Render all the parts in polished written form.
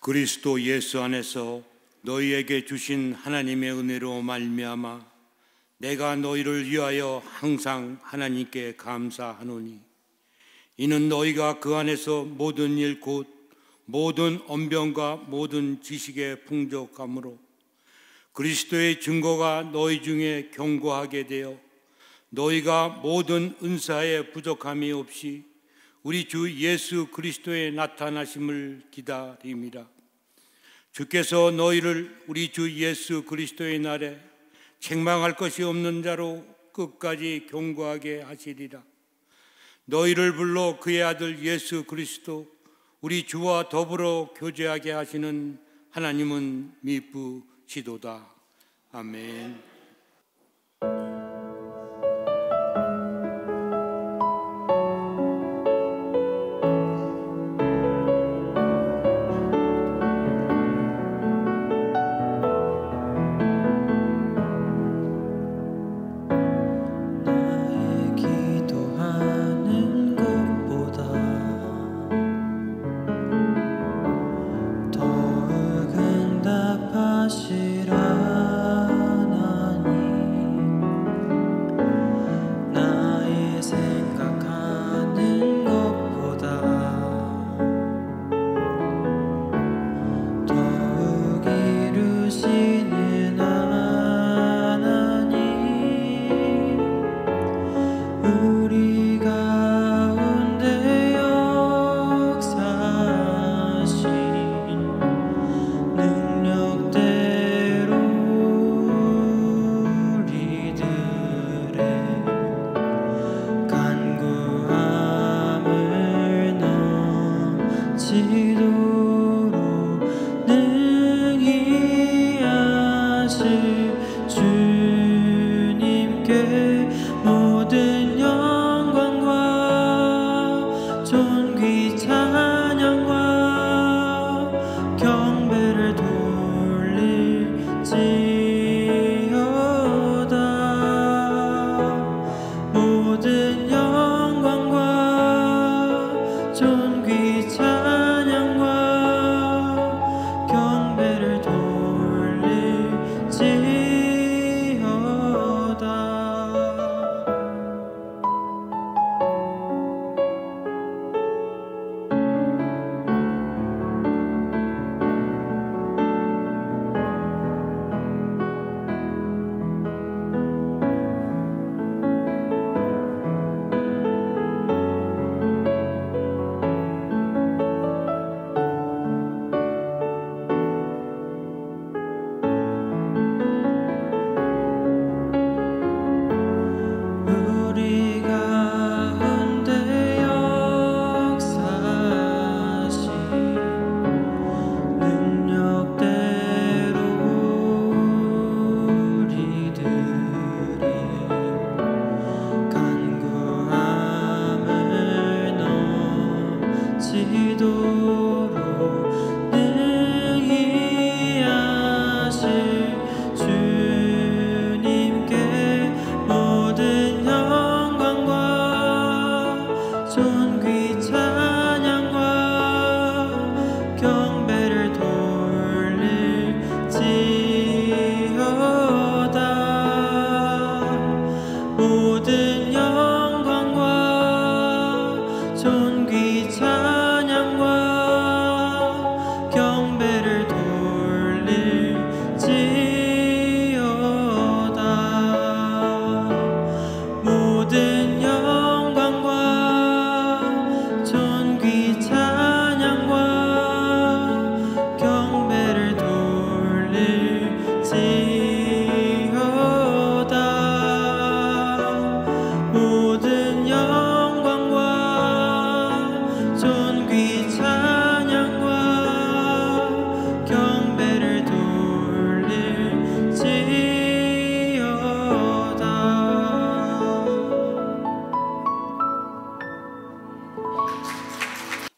그리스도 예수 안에서 너희에게 주신 하나님의 은혜로 말미암아 내가 너희를 위하여 항상 하나님께 감사하노니, 이는 너희가 그 안에서 모든 일 곧 모든 언변과 모든 지식에 풍족함으로 그리스도의 증거가 너희 중에 견고하게 되어 너희가 모든 은사에 부족함이 없이 우리 주 예수 그리스도의 나타나심을 기다림이라. 주께서 너희를 우리 주 예수 그리스도의 날에 책망할 것이 없는 자로 끝까지 견고하게 하시리라. 너희를 불러 그의 아들 예수 그리스도 우리 주와 더불어 교제하게 하시는 하나님은 미쁘시도다. 아멘.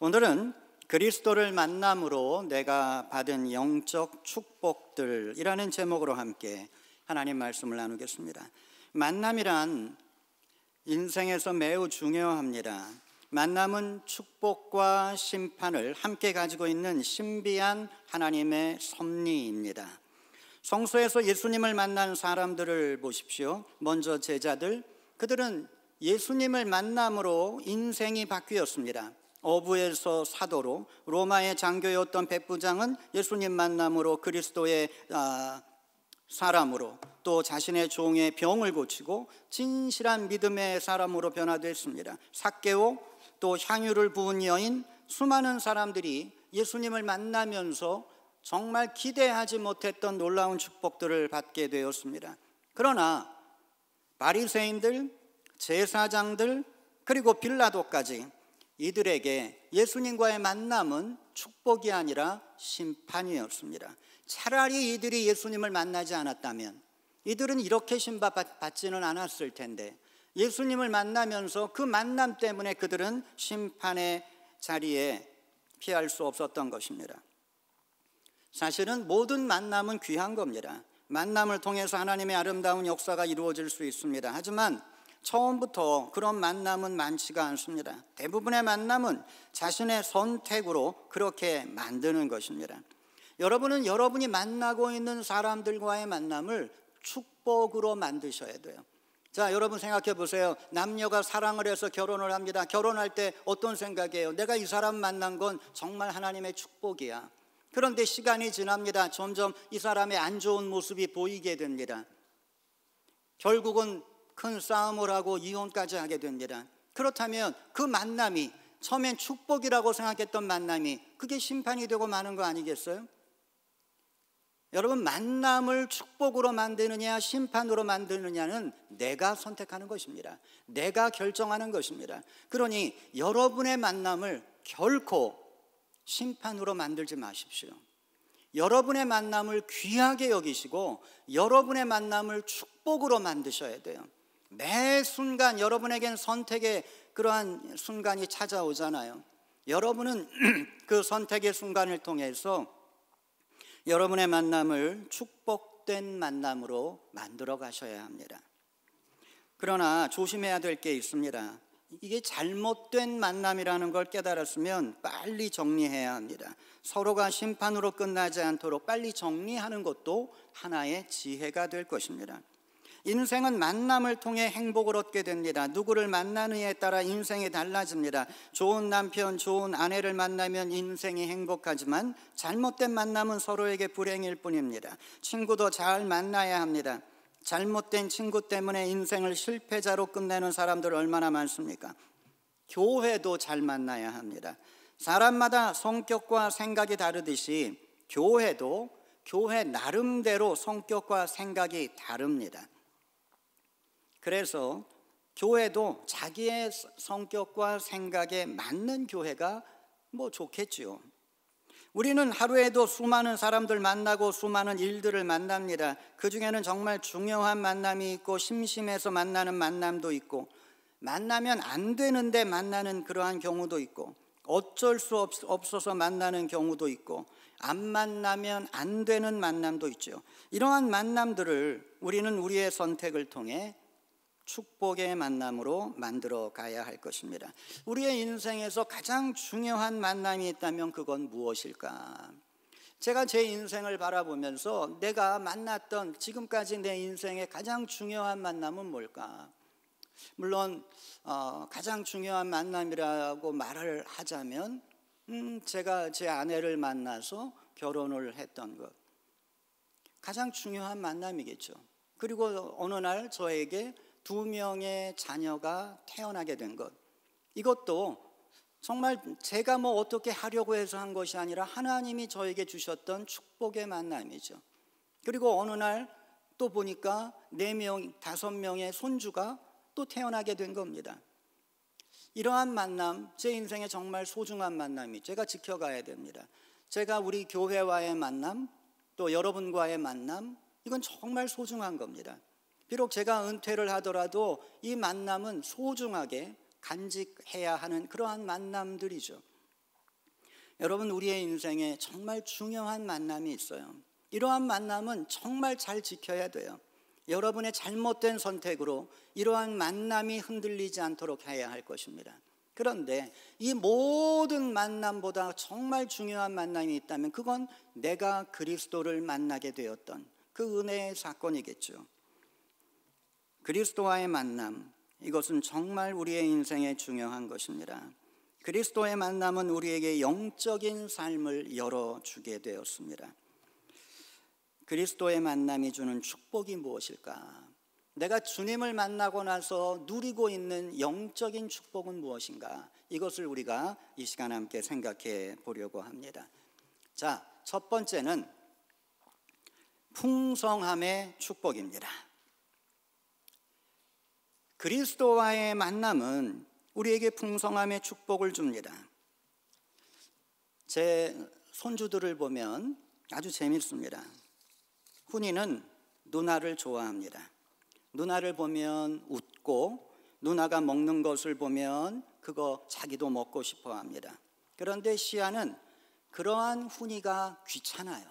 오늘은 그리스도를 만남으로 내가 받은 영적 축복들이라는 제목으로 함께 하나님 말씀을 나누겠습니다. 만남이란 인생에서 매우 중요합니다. 만남은 축복과 심판을 함께 가지고 있는 신비한 하나님의 섭리입니다. 성소에서 예수님을 만난 사람들을 보십시오. 먼저 제자들, 그들은 예수님을 만남으로 인생이 바뀌었습니다. 어부에서 사도로, 로마의 장교였던 백부장은 예수님 만남으로 그리스도의 사람으로, 또 자신의 종의 병을 고치고 진실한 믿음의 사람으로 변화됐습니다. 삭개오, 또 향유를 부은 여인, 수많은 사람들이 예수님을 만나면서 정말 기대하지 못했던 놀라운 축복들을 받게 되었습니다. 그러나 바리새인들, 제사장들, 그리고 빌라도까지 이들에게 예수님과의 만남은 축복이 아니라 심판이었습니다. 차라리 이들이 예수님을 만나지 않았다면 이들은 이렇게 심판받지는 않았을 텐데, 예수님을 만나면서 그 만남 때문에 그들은 심판의 자리에 피할 수 없었던 것입니다. 사실은 모든 만남은 귀한 겁니다. 만남을 통해서 하나님의 아름다운 역사가 이루어질 수 있습니다. 하지만 처음부터 그런 만남은 많지가 않습니다. 대부분의 만남은 자신의 선택으로 그렇게 만드는 것입니다. 여러분은 여러분이 만나고 있는 사람들과의 만남을 축복으로 만드셔야 돼요. 자, 여러분 생각해 보세요. 남녀가 사랑을 해서 결혼을 합니다. 결혼할 때 어떤 생각이에요? 내가 이 사람 만난 건 정말 하나님의 축복이야. 그런데 시간이 지납니다. 점점 이 사람의 안 좋은 모습이 보이게 됩니다. 결국은 큰 싸움을 하고 이혼까지 하게 됩니다. 그렇다면 그 만남이 처음엔 축복이라고 생각했던 만남이 그게 심판이 되고 마는 거 아니겠어요? 여러분, 만남을 축복으로 만드느냐 심판으로 만드느냐는 내가 선택하는 것입니다. 내가 결정하는 것입니다. 그러니 여러분의 만남을 결코 심판으로 만들지 마십시오. 여러분의 만남을 귀하게 여기시고 여러분의 만남을 축복으로 만드셔야 돼요. 매 순간 여러분에겐 선택의 그러한 순간이 찾아오잖아요. 여러분은 그 선택의 순간을 통해서 여러분의 만남을 축복된 만남으로 만들어 가셔야 합니다. 그러나 조심해야 될 게 있습니다. 이게 잘못된 만남이라는 걸 깨달았으면 빨리 정리해야 합니다. 서로가 심판으로 끝나지 않도록 빨리 정리하는 것도 하나의 지혜가 될 것입니다. 인생은 만남을 통해 행복을 얻게 됩니다. 누구를 만나느냐에 따라 인생이 달라집니다. 좋은 남편, 좋은 아내를 만나면 인생이 행복하지만 잘못된 만남은 서로에게 불행일 뿐입니다. 친구도 잘 만나야 합니다. 잘못된 친구 때문에 인생을 실패자로 끝내는 사람들 얼마나 많습니까? 교회도 잘 만나야 합니다. 사람마다 성격과 생각이 다르듯이 교회도 교회 나름대로 성격과 생각이 다릅니다. 그래서 교회도 자기의 성격과 생각에 맞는 교회가 좋겠지요. 우리는 하루에도 수많은 사람들 만나고 수많은 일들을 만납니다. 그 중에는 정말 중요한 만남이 있고 심심해서 만나는 만남도 있고, 만나면 안 되는데 만나는 그러한 경우도 있고, 어쩔 수 없어서 만나는 경우도 있고, 안 만나면 안 되는 만남도 있죠. 이러한 만남들을 우리는 우리의 선택을 통해 축복의 만남으로 만들어 가야 할 것입니다. 우리의 인생에서 가장 중요한 만남이 있다면 그건 무엇일까? 제가 제 인생을 바라보면서 내가 만났던 지금까지 내 인생의 가장 중요한 만남은 뭘까? 물론 가장 중요한 만남이라고 말을 하자면 제가 제 아내를 만나서 결혼을 했던 것, 가장 중요한 만남이겠죠. 그리고 어느 날 저에게 2명의 자녀가 태어나게 된 것, 이것도 정말 제가 어떻게 하려고 해서 한 것이 아니라 하나님이 저에게 주셨던 축복의 만남이죠. 그리고 어느 날 또 보니까 4명, 5명의 손주가 또 태어나게 된 겁니다. 이러한 만남, 제 인생에 정말 소중한 만남이 제가 지켜가야 됩니다. 제가 우리 교회와의 만남, 또 여러분과의 만남, 이건 정말 소중한 겁니다. 비록 제가 은퇴를 하더라도 이 만남은 소중하게 간직해야 하는 그러한 만남들이죠. 여러분, 우리의 인생에 정말 중요한 만남이 있어요. 이러한 만남은 정말 잘 지켜야 돼요. 여러분의 잘못된 선택으로 이러한 만남이 흔들리지 않도록 해야 할 것입니다. 그런데 이 모든 만남보다 정말 중요한 만남이 있다면 그건 내가 그리스도를 만나게 되었던 그 은혜의 사건이겠죠. 그리스도와의 만남, 이것은 정말 우리의 인생에 중요한 것입니다. 그리스도의 만남은 우리에게 영적인 삶을 열어주게 되었습니다. 그리스도의 만남이 주는 축복이 무엇일까? 내가 주님을 만나고 나서 누리고 있는 영적인 축복은 무엇인가? 이것을 우리가 이 시간 함께 생각해 보려고 합니다. 자, 첫 번째는 풍성함의 축복입니다. 그리스도와의 만남은 우리에게 풍성함의 축복을 줍니다. 제 손주들을 보면 아주 재밌습니다. 훈이는 누나를 좋아합니다. 누나를 보면 웃고 누나가 먹는 것을 보면 그거 자기도 먹고 싶어 합니다. 그런데 시아는 그러한 훈이가 귀찮아요.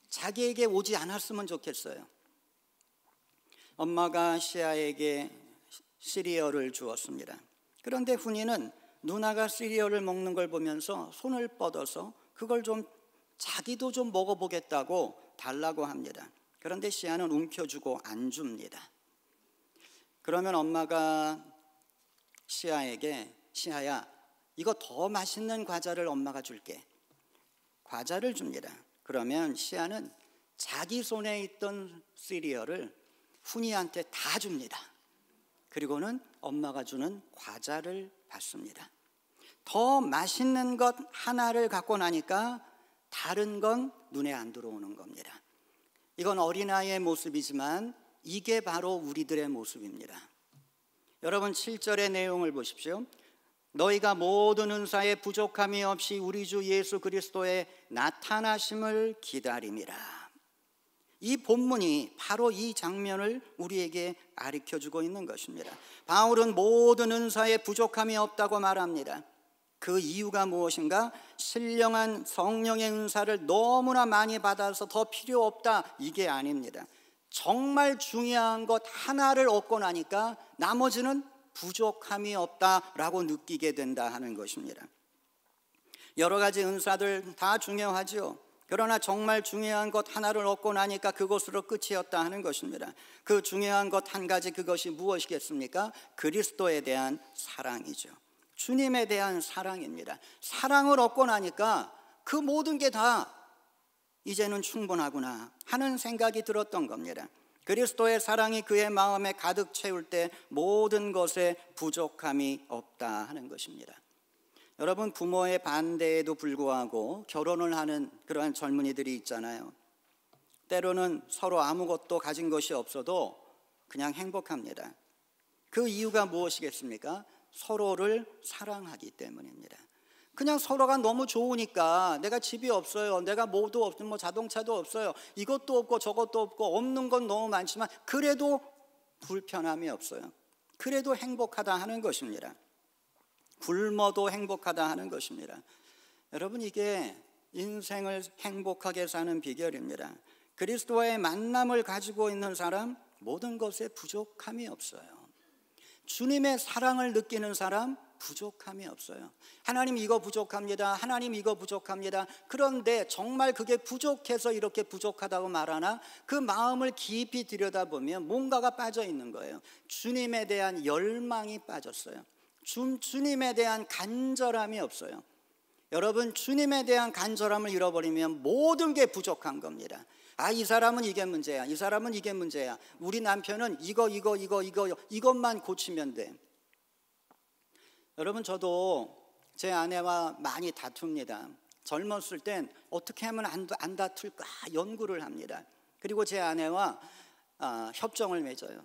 자기에게 오지 않았으면 좋겠어요. 엄마가 시아에게 시리얼을 주었습니다. 그런데 훈이는 누나가 시리얼을 먹는 걸 보면서 손을 뻗어서 그걸 좀 자기도 좀 먹어보겠다고 달라고 합니다. 그런데 시아는 움켜쥐고 안 줍니다. 그러면 엄마가 시아에게 시아야, 이거 더 맛있는 과자를 엄마가 줄게. 과자를 줍니다. 그러면 시아는 자기 손에 있던 시리얼을 훈이한테 다 줍니다. 그리고는 엄마가 주는 과자를 받습니다. 더 맛있는 것 하나를 갖고 나니까 다른 건 눈에 안 들어오는 겁니다. 이건 어린아이의 모습이지만 이게 바로 우리들의 모습입니다. 여러분 7절의 내용을 보십시오. 너희가 모든 은사에 부족함이 없이 우리 주 예수 그리스도의 나타나심을 기다림이라. 이 본문이 바로 이 장면을 우리에게 가르쳐주고 있는 것입니다. 바울은 모든 은사에 부족함이 없다고 말합니다. 그 이유가 무엇인가? 신령한 성령의 은사를 너무나 많이 받아서 더 필요 없다, 이게 아닙니다. 정말 중요한 것 하나를 얻고 나니까 나머지는 부족함이 없다라고 느끼게 된다 하는 것입니다. 여러 가지 은사들 다 중요하죠. 그러나 정말 중요한 것 하나를 얻고 나니까 그것으로 끝이었다 하는 것입니다. 그 중요한 것 한 가지, 그것이 무엇이겠습니까? 그리스도에 대한 사랑이죠. 주님에 대한 사랑입니다. 사랑을 얻고 나니까 그 모든 게 다 이제는 충분하구나 하는 생각이 들었던 겁니다. 그리스도의 사랑이 그의 마음에 가득 채울 때 모든 것에 부족함이 없다 하는 것입니다. 여러분, 부모의 반대에도 불구하고 결혼을 하는 그러한 젊은이들이 있잖아요. 때로는 서로 아무것도 가진 것이 없어도 그냥 행복합니다. 그 이유가 무엇이겠습니까? 서로를 사랑하기 때문입니다. 그냥 서로가 너무 좋으니까, 내가 집이 없어요, 내가 뭐도 없고 뭐 자동차도 없어요, 이것도 없고 저것도 없고, 없는 건 너무 많지만 그래도 불편함이 없어요. 그래도 행복하다 하는 것입니다. 굶어도 행복하다 하는 것입니다. 여러분, 이게 인생을 행복하게 사는 비결입니다. 그리스도와의 만남을 가지고 있는 사람, 모든 것에 부족함이 없어요. 주님의 사랑을 느끼는 사람, 부족함이 없어요. 하나님 이거 부족합니다, 하나님 이거 부족합니다. 그런데 정말 그게 부족해서 이렇게 부족하다고 말하나? 그 마음을 깊이 들여다보면 뭔가가 빠져 있는 거예요. 주님에 대한 열망이 빠졌어요. 주님에 대한 간절함이 없어요. 여러분, 주님에 대한 간절함을 잃어버리면 모든 게 부족한 겁니다. 아, 이 사람은 이게 문제야, 이 사람은 이게 문제야, 우리 남편은 이것만 고치면 돼. 여러분, 저도 제 아내와 많이 다툽니다. 젊었을 땐 어떻게 하면 안 다툴까 연구를 합니다. 그리고 제 아내와 협정을 맺어요.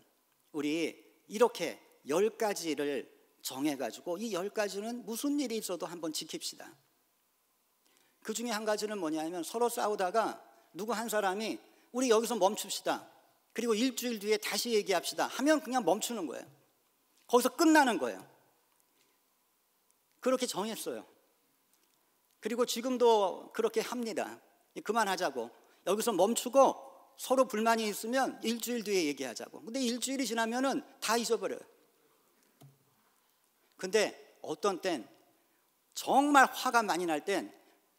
우리 이렇게 10가지를 정해가지고 이 10가지는 무슨 일이 있어도 한번 지킵시다. 그 중에 한 가지는 뭐냐면, 서로 싸우다가 누구 한 사람이 우리 여기서 멈춥시다, 그리고 일주일 뒤에 다시 얘기합시다 하면 그냥 멈추는 거예요. 거기서 끝나는 거예요. 그렇게 정했어요. 그리고 지금도 그렇게 합니다. 그만하자고, 여기서 멈추고 서로 불만이 있으면 일주일 뒤에 얘기하자고. 근데 일주일이 지나면은 다 잊어버려요. 근데 어떤 땐 정말 화가 많이 날 땐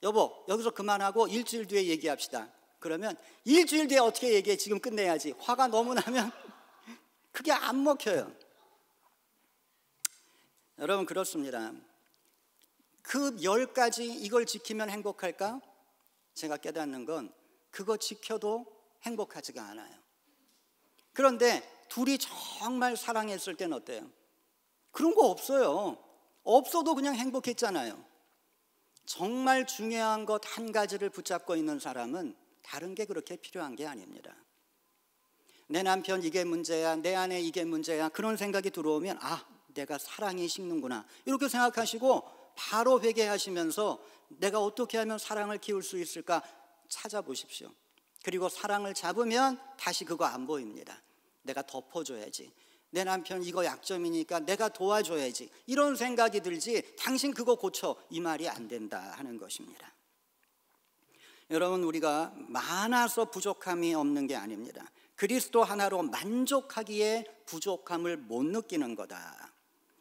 여보 여기서 그만하고 일주일 뒤에 얘기합시다. 그러면 일주일 뒤에 어떻게 얘기해? 지금 끝내야지. 화가 너무 나면 그게 안 먹혀요. 여러분 그렇습니다. 그 10가지 이걸 지키면 행복할까? 제가 깨닫는 건 그거 지켜도 행복하지가 않아요. 그런데 둘이 정말 사랑했을 때는 어때요? 그런 거 없어요. 없어도 그냥 행복했잖아요. 정말 중요한 것 한 가지를 붙잡고 있는 사람은 다른 게 그렇게 필요한 게 아닙니다. 내 남편 이게 문제야, 내 아내 이게 문제야, 그런 생각이 들어오면 아, 내가 사랑이 식는구나 이렇게 생각하시고 바로 회개하시면서 내가 어떻게 하면 사랑을 키울 수 있을까 찾아보십시오. 그리고 사랑을 잡으면 다시 그거 안 보입니다. 내가 덮어줘야지, 내 남편 이거 약점이니까 내가 도와줘야지, 이런 생각이 들지 당신 그거 고쳐 이 말이 안 된다 하는 것입니다. 여러분 우리가 많아서 부족함이 없는 게 아닙니다. 그리스도 하나로 만족하기에 부족함을 못 느끼는 거다.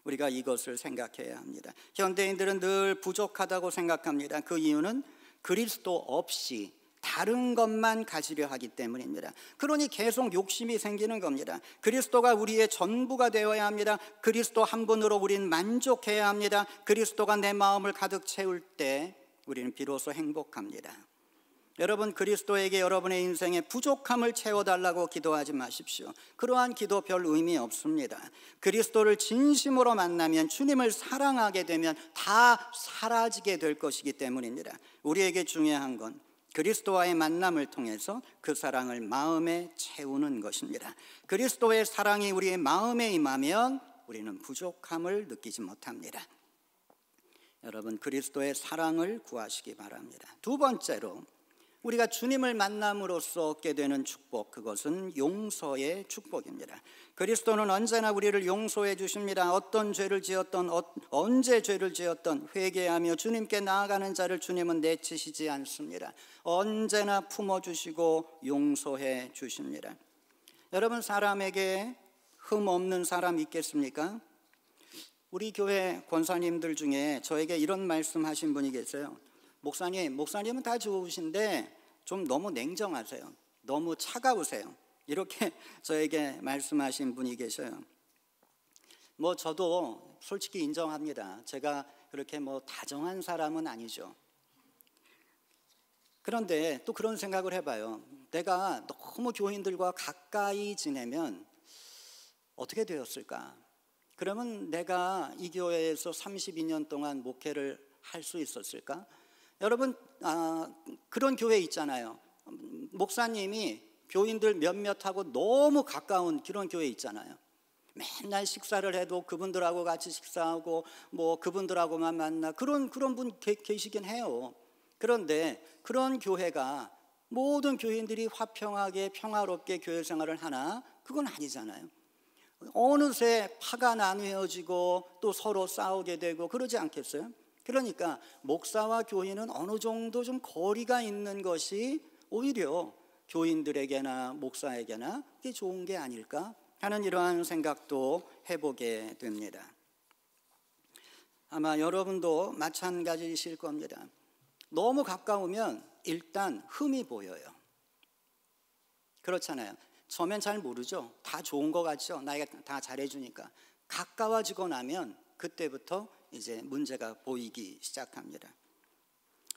우리가 이것을 생각해야 합니다. 현대인들은 늘 부족하다고 생각합니다. 그 이유는 그리스도 없이 다른 것만 가지려 하기 때문입니다. 그러니 계속 욕심이 생기는 겁니다. 그리스도가 우리의 전부가 되어야 합니다. 그리스도 한 분으로 우린 만족해야 합니다. 그리스도가 내 마음을 가득 채울 때 우리는 비로소 행복합니다. 여러분 그리스도에게 여러분의 인생에 부족함을 채워달라고 기도하지 마십시오. 그러한 기도 별 의미 없습니다. 그리스도를 진심으로 만나면, 주님을 사랑하게 되면 다 사라지게 될 것이기 때문입니다. 우리에게 중요한 건 그리스도와의 만남을 통해서 그 사랑을 마음에 채우는 것입니다. 그리스도의 사랑이 우리의 마음에 임하면 우리는 부족함을 느끼지 못합니다. 여러분 그리스도의 사랑을 구하시기 바랍니다. 두 번째로 우리가 주님을 만남으로써 얻게 되는 축복, 그것은 용서의 축복입니다. 그리스도는 언제나 우리를 용서해 주십니다. 어떤 죄를 지었던, 언제 죄를 지었던 회개하며 주님께 나아가는 자를 주님은 내치시지 않습니다. 언제나 품어주시고 용서해 주십니다. 여러분 사람에게 흠 없는 사람 있겠습니까? 우리 교회 권사님들 중에 저에게 이런 말씀하신 분이 계세요. 목사님은 다 좋으신데 좀 너무 냉정하세요. 너무 차가우세요. 이렇게 저에게 말씀하신 분이 계셔요. 저도 솔직히 인정합니다. 제가 그렇게 다정한 사람은 아니죠. 그런데 또 그런 생각을 해봐요. 내가 너무 교인들과 가까이 지내면 어떻게 되었을까? 그러면 내가 이 교회에서 32년 동안 목회를 할 수 있었을까? 여러분 그런 교회 있잖아요. 목사님이 교인들 몇몇하고 너무 가까운 그런 교회 있잖아요. 맨날 식사를 해도 그분들하고 같이 식사하고 그분들하고만 만나 그런 분 계시긴 해요. 그런데 그런 교회가 모든 교인들이 화평하게 평화롭게 교회 생활을 하나? 그건 아니잖아요. 어느새 파가 나뉘어지고 또 서로 싸우게 되고 그러지 않겠어요? 그러니까 목사와 교인은 어느 정도 좀 거리가 있는 것이 오히려 교인들에게나 목사에게나 그게 좋은 게 아닐까 하는 이러한 생각도 해보게 됩니다. 아마 여러분도 마찬가지이실 겁니다. 너무 가까우면 일단 흠이 보여요. 그렇잖아요. 처음엔 잘 모르죠. 다 좋은 것 같죠. 나에게 다 잘해주니까. 가까워지고 나면 그때부터 이제 문제가 보이기 시작합니다.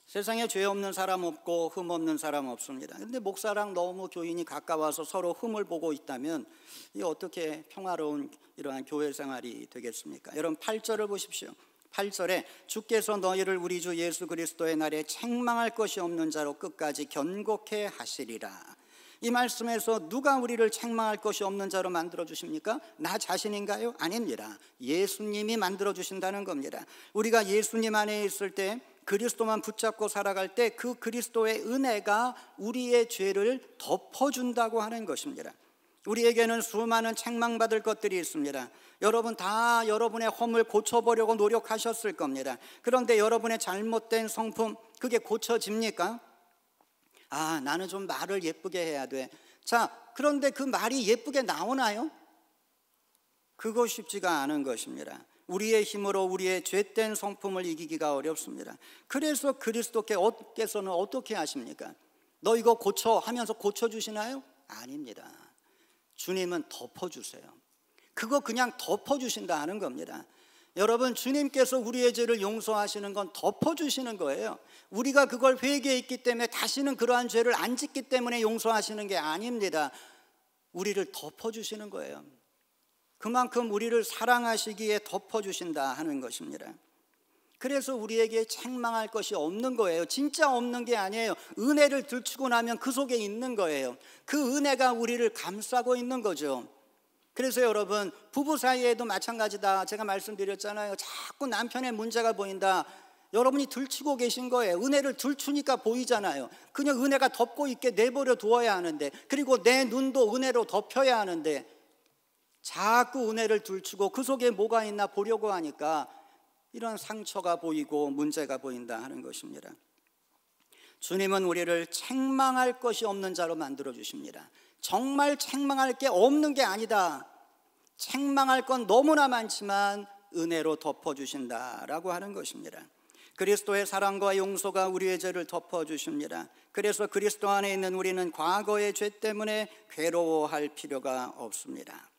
세상에 죄 없는 사람 없고 흠 없는 사람 없습니다. 그런데 목사랑 너무 교인이 가까워서 서로 흠을 보고 있다면 이게 어떻게 평화로운 이러한 교회 생활이 되겠습니까? 여러분 8절을 보십시오. 8절에 주께서 너희를 우리 주 예수 그리스도의 날에 책망할 것이 없는 자로 끝까지 견고케 하시리라. 이 말씀에서 누가 우리를 책망할 것이 없는 자로 만들어 주십니까? 나 자신인가요? 아닙니다. 예수님이 만들어 주신다는 겁니다. 우리가 예수님 안에 있을 때 그리스도만 붙잡고 살아갈 때 그 그리스도의 은혜가 우리의 죄를 덮어준다고 하는 것입니다. 우리에게는 수많은 책망받을 것들이 있습니다. 여러분 다 여러분의 허물 고쳐보려고 노력하셨을 겁니다. 그런데 여러분의 잘못된 성품 그게 고쳐집니까? 나는 좀 말을 예쁘게 해야 돼. 자, 그런데 그 말이 예쁘게 나오나요? 그거 쉽지가 않은 것입니다. 우리의 힘으로 우리의 죄된 성품을 이기기가 어렵습니다. 그래서 그리스도께서는 어떻게 하십니까? 너 이거 고쳐 하면서 고쳐주시나요? 아닙니다. 주님은 덮어주세요. 그거 그냥 덮어주신다 하는 겁니다. 여러분, 주님께서 우리의 죄를 용서하시는 건 덮어주시는 거예요. 우리가 그걸 회개했기 때문에 다시는 그러한 죄를 안 짓기 때문에 용서하시는 게 아닙니다. 우리를 덮어주시는 거예요. 그만큼 우리를 사랑하시기에 덮어주신다 하는 것입니다. 그래서 우리에게 책망할 것이 없는 거예요. 진짜 없는 게 아니에요. 은혜를 들추고 나면 그 속에 있는 거예요. 그 은혜가 우리를 감싸고 있는 거죠. 그래서 여러분, 부부 사이에도 마찬가지다. 제가 말씀드렸잖아요. 자꾸 남편의 문제가 보인다. 여러분이 들추고 계신 거예요. 은혜를 들추니까 보이잖아요. 그냥 은혜가 덮고 있게 내버려 두어야 하는데, 그리고 내 눈도 은혜로 덮여야 하는데 자꾸 은혜를 들추고 그 속에 뭐가 있나 보려고 하니까 이런 상처가 보이고 문제가 보인다 하는 것입니다. 주님은 우리를 책망할 것이 없는 자로 만들어 주십니다. 정말 책망할 게 없는 게 아니다. 책망할 건 너무나 많지만 은혜로 덮어주신다라고 하는 것입니다. 그리스도의 사랑과 용서가 우리의 죄를 덮어주십니다. 그래서 그리스도 안에 있는 우리는 과거의 죄 때문에 괴로워할 필요가 없습니다.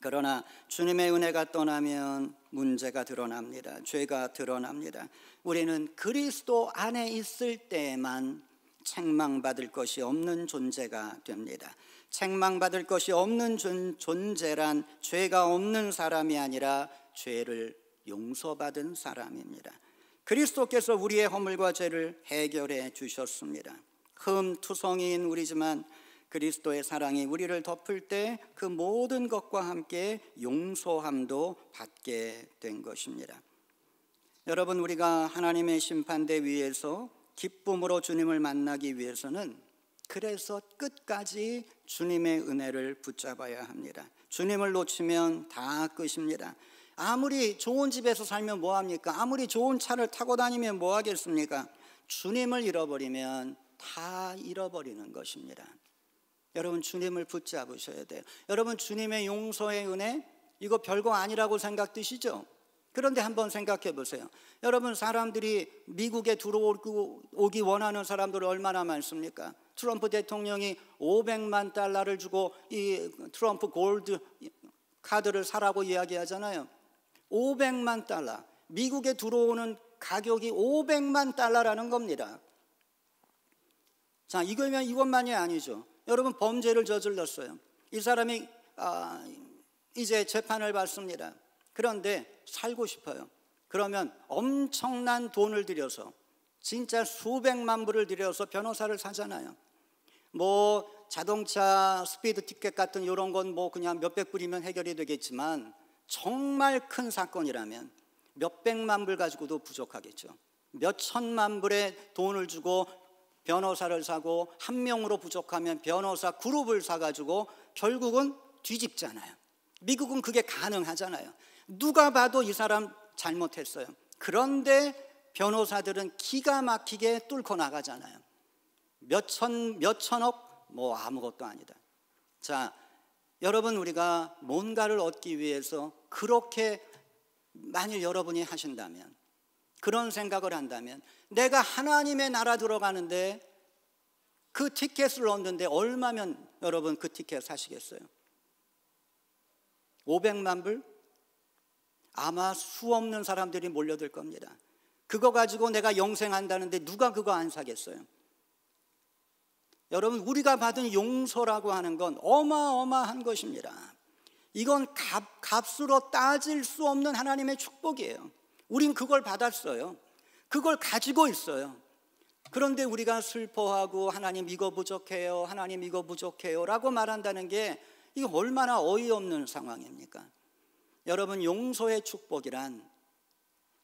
그러나 주님의 은혜가 떠나면 문제가 드러납니다. 죄가 드러납니다. 우리는 그리스도 안에 있을 때에만 책망받을 것이 없는 존재가 됩니다. 책망받을 것이 없는 존재란 죄가 없는 사람이 아니라 죄를 용서받은 사람입니다. 그리스도께서 우리의 허물과 죄를 해결해 주셨습니다. 흠투성이인 우리지만 그리스도의 사랑이 우리를 덮을 때 그 모든 것과 함께 용서함도 받게 된 것입니다. 여러분, 우리가 하나님의 심판대 위에서 기쁨으로 주님을 만나기 위해서는 그래서 끝까지 주님의 은혜를 붙잡아야 합니다. 주님을 놓치면 다 끝입니다. 아무리 좋은 집에서 살면 뭐합니까? 아무리 좋은 차를 타고 다니면 뭐 하겠습니까? 주님을 잃어버리면 다 잃어버리는 것입니다. 여러분, 주님을 붙잡으셔야 돼요. 여러분, 주님의 용서의 은혜, 이거 별거 아니라고 생각드시죠? 그런데 한번 생각해 보세요. 여러분, 사람들이 미국에 들어오기 원하는 사람들이 얼마나 많습니까? 트럼프 대통령이 500만 달러를 주고 이 트럼프 골드 카드를 사라고 이야기하잖아요. 500만 달러, 미국에 들어오는 가격이 500만 달러라는 겁니다. 자, 이것만이 아니죠. 여러분, 범죄를 저질렀어요. 이 사람이 이제 재판을 받습니다. 그런데 살고 싶어요. 그러면 엄청난 돈을 들여서, 진짜 수백만 불을 들여서 변호사를 사잖아요. 뭐 자동차 스피드 티켓 같은 이런 건 뭐 그냥 몇백 불이면 해결이 되겠지만, 정말 큰 사건이라면 몇백만 불 가지고도 부족하겠죠. 몇 천만 불의 돈을 주고 변호사를 사고, 한 명으로 부족하면 변호사 그룹을 사가지고 결국은 뒤집잖아요. 미국은 그게 가능하잖아요. 누가 봐도 이 사람 잘못했어요. 그런데 변호사들은 기가 막히게 뚫고 나가잖아요. 몇 천억, 뭐 아무것도 아니다. 자, 여러분, 우리가 뭔가를 얻기 위해서 그렇게 만일 여러분이 하신다면, 그런 생각을 한다면, 내가 하나님의 나라 들어가는데 그 티켓을 얻는데 얼마면 여러분 그 티켓 사시겠어요? 500만 불? 아마 수 없는 사람들이 몰려들 겁니다. 그거 가지고 내가 영생한다는데 누가 그거 안 사겠어요? 여러분, 우리가 받은 용서라고 하는 건 어마어마한 것입니다. 이건 값으로 따질 수 없는 하나님의 축복이에요. 우린 그걸 받았어요. 그걸 가지고 있어요. 그런데 우리가 슬퍼하고 하나님 이거 부족해요, 하나님 이거 부족해요 라고 말한다는 게 이거 얼마나 어이없는 상황입니까? 여러분, 용서의 축복이란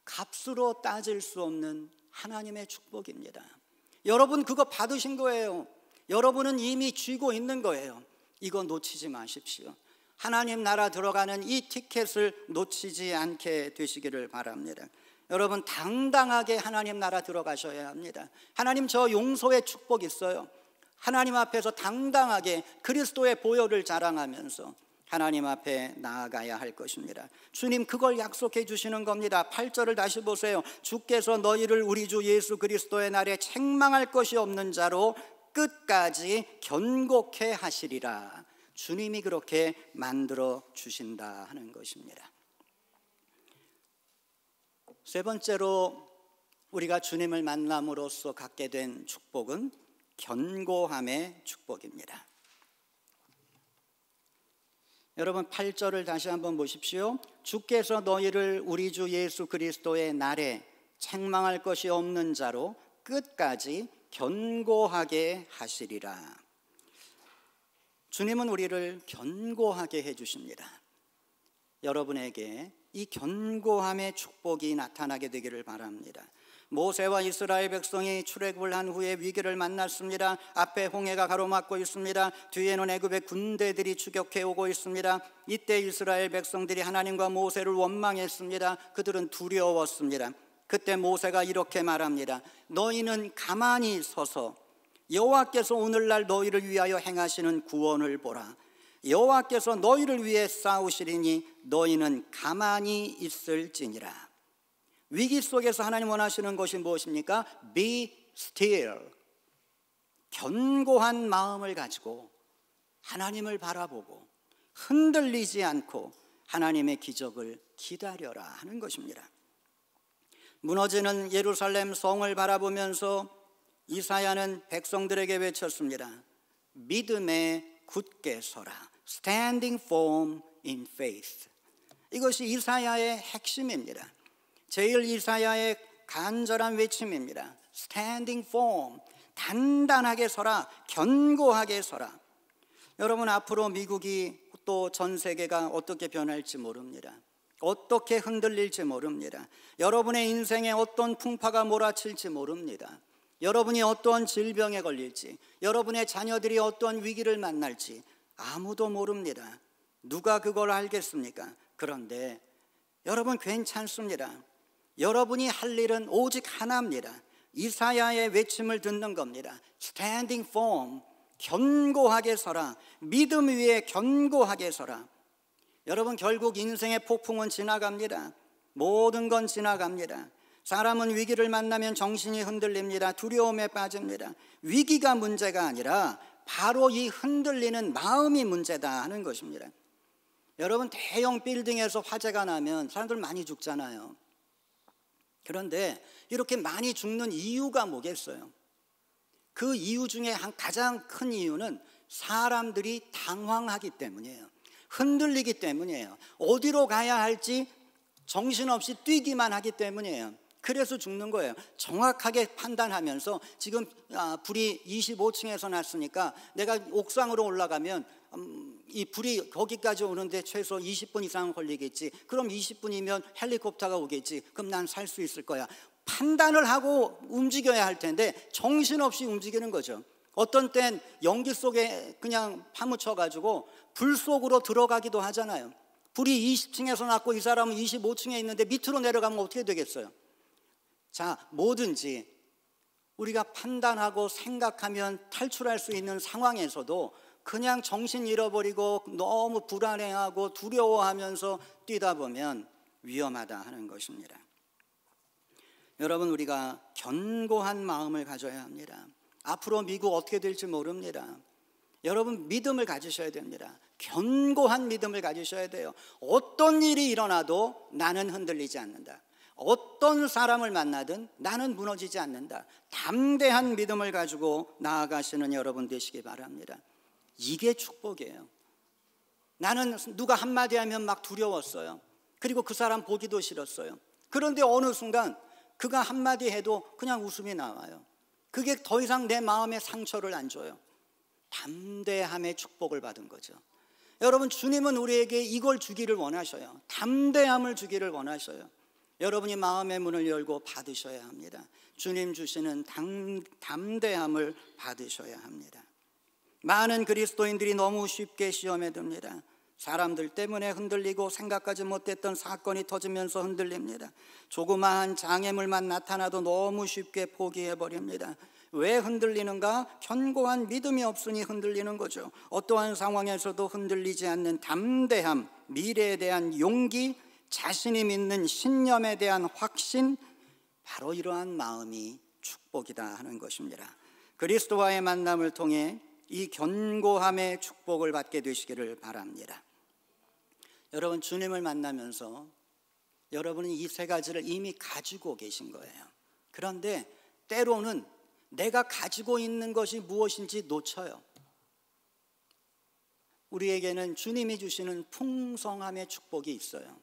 값으로 따질 수 없는 하나님의 축복입니다. 여러분, 그거 받으신 거예요. 여러분은 이미 쥐고 있는 거예요. 이거 놓치지 마십시오. 하나님 나라 들어가는 이 티켓을 놓치지 않게 되시기를 바랍니다. 여러분, 당당하게 하나님 나라 들어가셔야 합니다. 하나님, 저 용서의 축복 있어요. 하나님 앞에서 당당하게 그리스도의 보혈을 자랑하면서 하나님 앞에 나아가야 할 것입니다. 주님 그걸 약속해 주시는 겁니다. 8절을 다시 보세요. 주께서 너희를 우리 주 예수 그리스도의 날에 책망할 것이 없는 자로 끝까지 견고케 하시리라. 주님이 그렇게 만들어 주신다 하는 것입니다. 세 번째로 우리가 주님을 만남으로써 갖게 된 축복은 견고함의 축복입니다. 여러분 8절을 다시 한번 보십시오. 주께서 너희를 우리 주 예수 그리스도의 날에 책망할 것이 없는 자로 끝까지 견고하게 하시리라. 주님은 우리를 견고하게 해주십니다. 여러분에게 이 견고함의 축복이 나타나게 되기를 바랍니다. 모세와 이스라엘 백성이 출애굽을 한 후에 위기를 만났습니다. 앞에 홍해가 가로막고 있습니다. 뒤에는 애굽의 군대들이 추격해 오고 있습니다. 이때 이스라엘 백성들이 하나님과 모세를 원망했습니다. 그들은 두려웠습니다. 그때 모세가 이렇게 말합니다. 너희는 가만히 서서 여호와께서 오늘날 너희를 위하여 행하시는 구원을 보라. 여호와께서 너희를 위해 싸우시리니 너희는 가만히 있을지니라. 위기 속에서 하나님 원하시는 것이 무엇입니까? Be still. 견고한 마음을 가지고 하나님을 바라보고 흔들리지 않고 하나님의 기적을 기다려라 하는 것입니다. 무너지는 예루살렘 성을 바라보면서 이사야는 백성들에게 외쳤습니다. 믿음에 굳게 서라. Standing firm in faith. 이것이 이사야의 핵심입니다. 제일 이사야의 간절한 외침입니다. Standing firm. 단단하게 서라. 견고하게 서라. 여러분 앞으로 미국이 또 전 세계가 어떻게 변할지 모릅니다. 어떻게 흔들릴지 모릅니다. 여러분의 인생에 어떤 풍파가 몰아칠지 모릅니다. 여러분이 어떠한 질병에 걸릴지, 여러분의 자녀들이 어떠한 위기를 만날지 아무도 모릅니다. 누가 그걸 알겠습니까? 그런데 여러분 괜찮습니다. 여러분이 할 일은 오직 하나입니다. 이사야의 외침을 듣는 겁니다. Standing firm, 견고하게 서라. 믿음 위에 견고하게 서라. 여러분 결국 인생의 폭풍은 지나갑니다. 모든 건 지나갑니다. 사람은 위기를 만나면 정신이 흔들립니다. 두려움에 빠집니다. 위기가 문제가 아니라 바로 이 흔들리는 마음이 문제다 하는 것입니다. 여러분 대형 빌딩에서 화재가 나면 사람들 많이 죽잖아요. 그런데 이렇게 많이 죽는 이유가 뭐겠어요? 그 이유 중에 가장 큰 이유는 사람들이 당황하기 때문이에요. 흔들리기 때문이에요. 어디로 가야 할지 정신없이 뛰기만 하기 때문이에요. 그래서 죽는 거예요. 정확하게 판단하면서 지금 불이 25층에서 났으니까 내가 옥상으로 올라가면 이 불이 거기까지 오는데 최소 20분 이상 걸리겠지. 그럼 20분이면 헬리콥터가 오겠지. 그럼 난 살 수 있을 거야. 판단을 하고 움직여야 할 텐데 정신없이 움직이는 거죠. 어떤 땐 연기 속에 그냥 파묻혀가지고 불 속으로 들어가기도 하잖아요. 불이 20층에서 났고 이 사람은 25층에 있는데 밑으로 내려가면 어떻게 되겠어요? 자, 뭐든지 우리가 판단하고 생각하면 탈출할 수 있는 상황에서도 그냥 정신 잃어버리고 너무 불안해하고 두려워하면서 뛰다 보면 위험하다 하는 것입니다. 여러분 우리가 견고한 마음을 가져야 합니다. 앞으로 미국 어떻게 될지 모릅니다. 여러분 믿음을 가지셔야 됩니다. 견고한 믿음을 가지셔야 돼요. 어떤 일이 일어나도 나는 흔들리지 않는다. 어떤 사람을 만나든 나는 무너지지 않는다. 담대한 믿음을 가지고 나아가시는 여러분 되시기 바랍니다. 이게 축복이에요. 나는 누가 한마디 하면 막 두려웠어요. 그리고 그 사람 보기도 싫었어요. 그런데 어느 순간 그가 한마디 해도 그냥 웃음이 나와요. 그게 더 이상 내 마음에 상처를 안 줘요. 담대함의 축복을 받은 거죠. 여러분 주님은 우리에게 이걸 주기를 원하셔요. 담대함을 주기를 원하셔요. 여러분이 마음의 문을 열고 받으셔야 합니다. 주님 주시는 담대함을 받으셔야 합니다. 많은 그리스도인들이 너무 쉽게 시험에 듭니다. 사람들 때문에 흔들리고 생각하지 못했던 사건이 터지면서 흔들립니다. 조그마한 장애물만 나타나도 너무 쉽게 포기해버립니다. 왜 흔들리는가? 견고한 믿음이 없으니 흔들리는 거죠. 어떠한 상황에서도 흔들리지 않는 담대함, 미래에 대한 용기, 자신이 믿는 신념에 대한 확신, 바로 이러한 마음이 축복이다 하는 것입니다. 그리스도와의 만남을 통해 이 견고함의 축복을 받게 되시기를 바랍니다. 여러분, 주님을 만나면서 여러분은 이 세 가지를 이미 가지고 계신 거예요. 그런데 때로는 내가 가지고 있는 것이 무엇인지 놓쳐요. 우리에게는 주님이 주시는 풍성함의 축복이 있어요.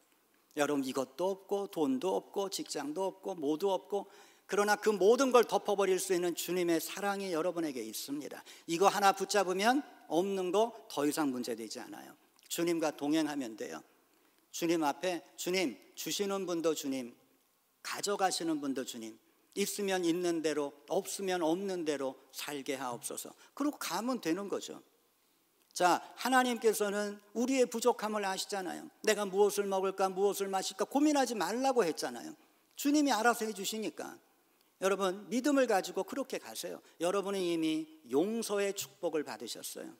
여러분, 이것도 없고 돈도 없고 직장도 없고 뭐도 없고, 그러나 그 모든 걸 덮어버릴 수 있는 주님의 사랑이 여러분에게 있습니다. 이거 하나 붙잡으면 없는 거 더 이상 문제되지 않아요. 주님과 동행하면 돼요. 주님 앞에, 주님 주시는 분도 주님, 가져가시는 분도 주님, 있으면 있는 대로, 없으면 없는 대로 살게 하옵소서. 그러고 가면 되는 거죠. 자, 하나님께서는 우리의 부족함을 아시잖아요. 내가 무엇을 먹을까, 무엇을 마실까 고민하지 말라고 했잖아요. 주님이 알아서 해주시니까. 여러분, 믿음을 가지고 그렇게 가세요. 여러분은 이미 용서의 축복을 받으셨어요.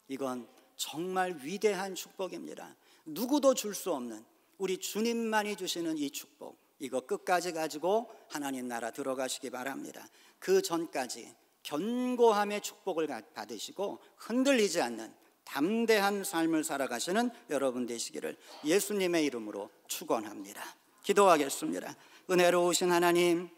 이건 정말 위대한 축복입니다. 누구도 줄 수 없는, 우리 주님만이 주시는 이 축복, 이거 끝까지 가지고 하나님 나라 들어가시기 바랍니다. 그 전까지 견고함의 축복을 받으시고 흔들리지 않는 담대한 삶을 살아가시는 여러분 되시기를 예수님의 이름으로 축원합니다. 기도하겠습니다. 은혜로우신 하나님,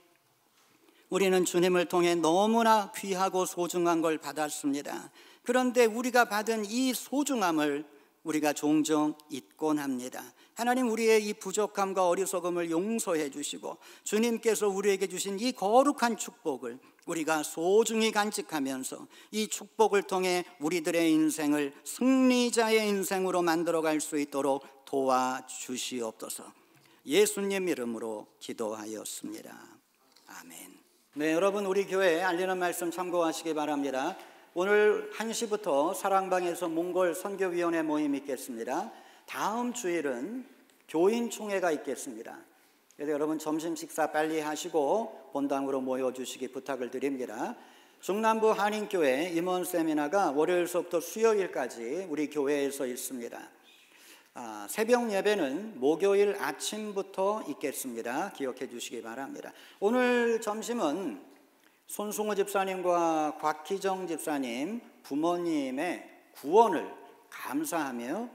우리는 주님을 통해 너무나 귀하고 소중한 걸 받았습니다. 그런데 우리가 받은 이 소중함을 우리가 종종 잊곤 합니다. 하나님, 우리의 이 부족함과 어리석음을 용서해 주시고 주님께서 우리에게 주신 이 거룩한 축복을 우리가 소중히 간직하면서 이 축복을 통해 우리들의 인생을 승리자의 인생으로 만들어갈 수 있도록 도와주시옵소서. 예수님 이름으로 기도하였습니다. 아멘. 네, 여러분, 우리 교회 알리는 말씀 참고하시기 바랍니다. 오늘 1시부터 사랑방에서 몽골 선교위원회 모임이 있겠습니다. 다음 주일은 교인총회가 있겠습니다. 그래서 여러분, 점심 식사 빨리 하시고 본당으로 모여주시기 부탁을 드립니다. 중남부 한인교회 임원 세미나가 월요일서부터 수요일까지 우리 교회에서 있습니다. 새벽 예배는 목요일 아침부터 있겠습니다. 기억해 주시기 바랍니다. 오늘 점심은 손승호 집사님과 곽희정 집사님 부모님의 구원을 감사하며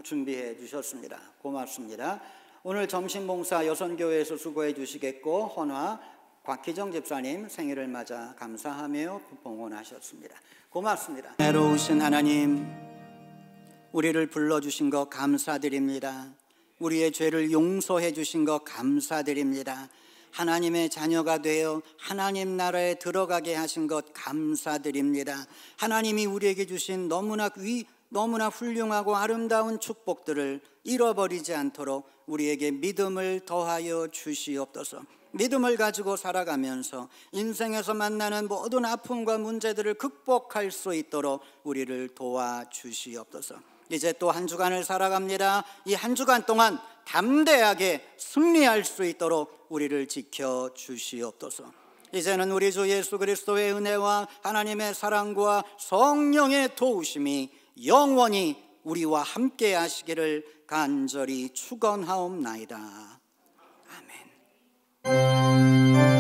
준비해 주셨습니다. 고맙습니다. 오늘 점심 봉사 여선교회에서 수고해 주시겠고, 헌화 곽희정 집사님 생일을 맞아 감사하며 봉헌하셨습니다. 고맙습니다. 애로우신 하나님, 우리를 불러주신 것 감사드립니다. 우리의 죄를 용서해 주신 것 감사드립니다. 하나님의 자녀가 되어 하나님 나라에 들어가게 하신 것 감사드립니다. 하나님이 우리에게 주신 너무나 훌륭하고 아름다운 축복들을 잃어버리지 않도록 우리에게 믿음을 더하여 주시옵소서. 믿음을 가지고 살아가면서 인생에서 만나는 모든 아픔과 문제들을 극복할 수 있도록 우리를 도와주시옵소서. 이제 또 한 주간을 살아갑니다. 이 한 주간 동안 담대하게 승리할 수 있도록 우리를 지켜주시옵소서. 이제는 우리 주 예수 그리스도의 은혜와 하나님의 사랑과 성령의 도우심이 영원히 우리와 함께 하시기를 간절히 축원하옵나이다. 아멘.